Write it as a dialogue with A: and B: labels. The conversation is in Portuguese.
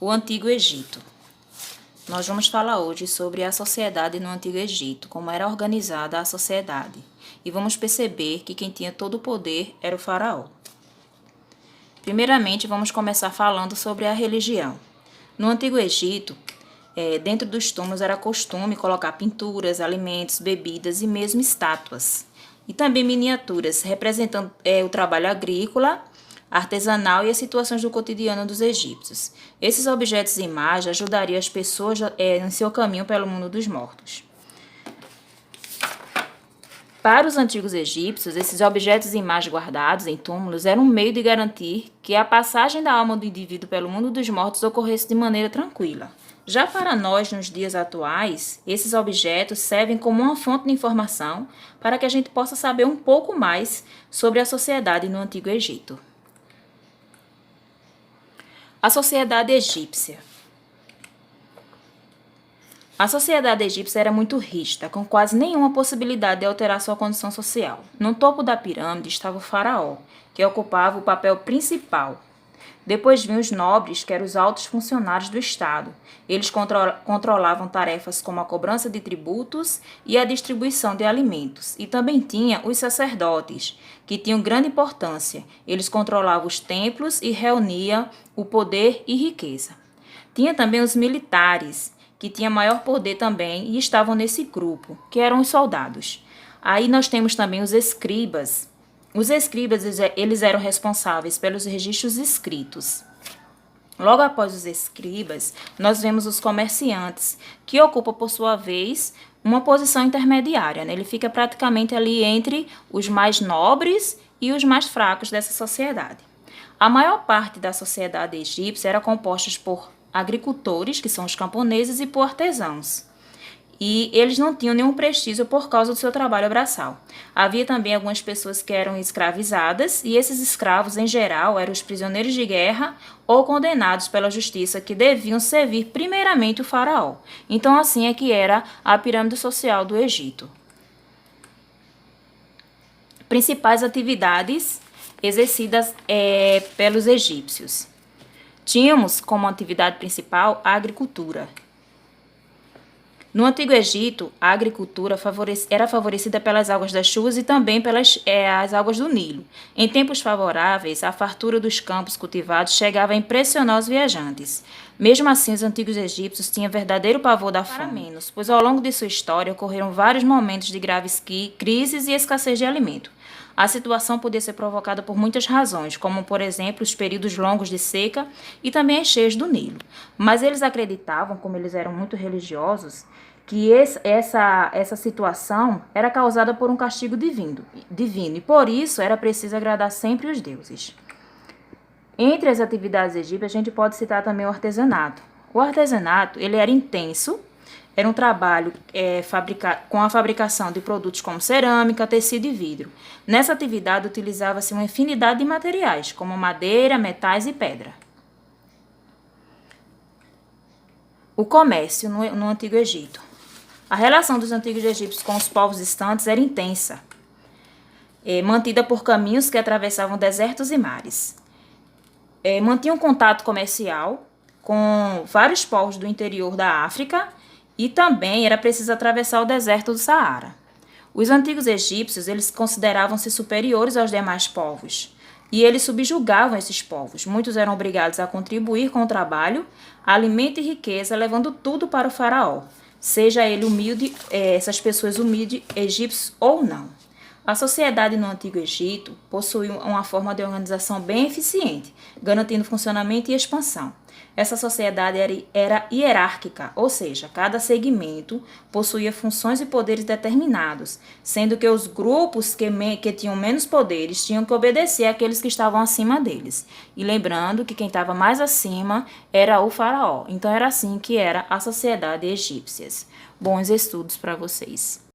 A: O Antigo Egito. Nós vamos falar hoje sobre a sociedade no Antigo Egito, como era organizada a sociedade. E vamos perceber que quem tinha todo o poder era o faraó. Primeiramente, vamos começar falando sobre a religião. No Antigo Egito, dentro dos túmulos era costume colocar pinturas, alimentos, bebidas e mesmo estátuas. E também miniaturas representando o trabalho agrícola, artesanal e as situações do cotidiano dos egípcios. Esses objetos e imagens ajudariam as pessoas em seu caminho pelo mundo dos mortos. Para os antigos egípcios, esses objetos e imagens guardados em túmulos eram um meio de garantir que a passagem da alma do indivíduo pelo mundo dos mortos ocorresse de maneira tranquila. Já para nós, nos dias atuais, esses objetos servem como uma fonte de informação para que a gente possa saber um pouco mais sobre a sociedade no Antigo Egito. A sociedade egípcia. A sociedade egípcia era muito rígida, com quase nenhuma possibilidade de alterar sua condição social. No topo da pirâmide estava o faraó, que ocupava o papel principal. Depois vinham os nobres, que eram os altos funcionários do Estado. Eles controlavam tarefas como a cobrança de tributos e a distribuição de alimentos. E também tinha os sacerdotes, que tinham grande importância. Eles controlavam os templos e reuniam o poder e riqueza. Tinha também os militares, que tinham maior poder também e estavam nesse grupo, que eram os soldados. Aí nós temos também os escribas. Os escribas, eles eram responsáveis pelos registros escritos. Logo após os escribas, nós vemos os comerciantes, que ocupam, por sua vez, uma posição intermediária, né? Ele fica praticamente ali entre os mais nobres e os mais fracos dessa sociedade. A maior parte da sociedade egípcia era composta por agricultores, que são os camponeses, e por artesãos. E eles não tinham nenhum prestígio por causa do seu trabalho braçal. Havia também algumas pessoas que eram escravizadas, e esses escravos, em geral, eram os prisioneiros de guerra ou condenados pela justiça, que deviam servir primeiramente o faraó. Então, assim é que era a pirâmide social do Egito. Principais atividades exercidas pelos egípcios. Tínhamos como atividade principal a agricultura. No Antigo Egito, a agricultura era favorecida pelas águas das chuvas e também pelas as águas do Nilo. Em tempos favoráveis, a fartura dos campos cultivados chegava a impressionar os viajantes. Mesmo assim, os antigos egípcios tinham verdadeiro pavor da fome, pois ao longo de sua história ocorreram vários momentos de graves crises e escassez de alimento. A situação podia ser provocada por muitas razões, como, por exemplo, os períodos longos de seca e também as cheias do Nilo. Mas eles acreditavam, como eles eram muito religiosos, que essa situação era causada por um castigo divino, e por isso era preciso agradar sempre os deuses. Entre as atividades egípcias, a gente pode citar também o artesanato. O artesanato, ele era intenso, era um trabalho com a fabricação de produtos como cerâmica, tecido e vidro. Nessa atividade, utilizava-se uma infinidade de materiais, como madeira, metais e pedra. O comércio no Antigo Egito. A relação dos antigos egípcios com os povos distantes era intensa, mantida por caminhos que atravessavam desertos e mares. Mantinham contato comercial com vários povos do interior da África e também era preciso atravessar o deserto do Saara. Os antigos egípcios, eles consideravam-se superiores aos demais povos e eles subjugavam esses povos. Muitos eram obrigados a contribuir com o trabalho, alimento e riqueza, levando tudo para o faraó, seja ele humilde, essas pessoas humildes, egípcios ou não. A sociedade no Antigo Egito possuía uma forma de organização bem eficiente, garantindo funcionamento e expansão. Essa sociedade era hierárquica, ou seja, cada segmento possuía funções e poderes determinados, sendo que os grupos que tinham menos poderes tinham que obedecer àqueles que estavam acima deles. E lembrando que quem estava mais acima era o faraó. Então era assim que era a sociedade egípcia. Bons estudos para vocês.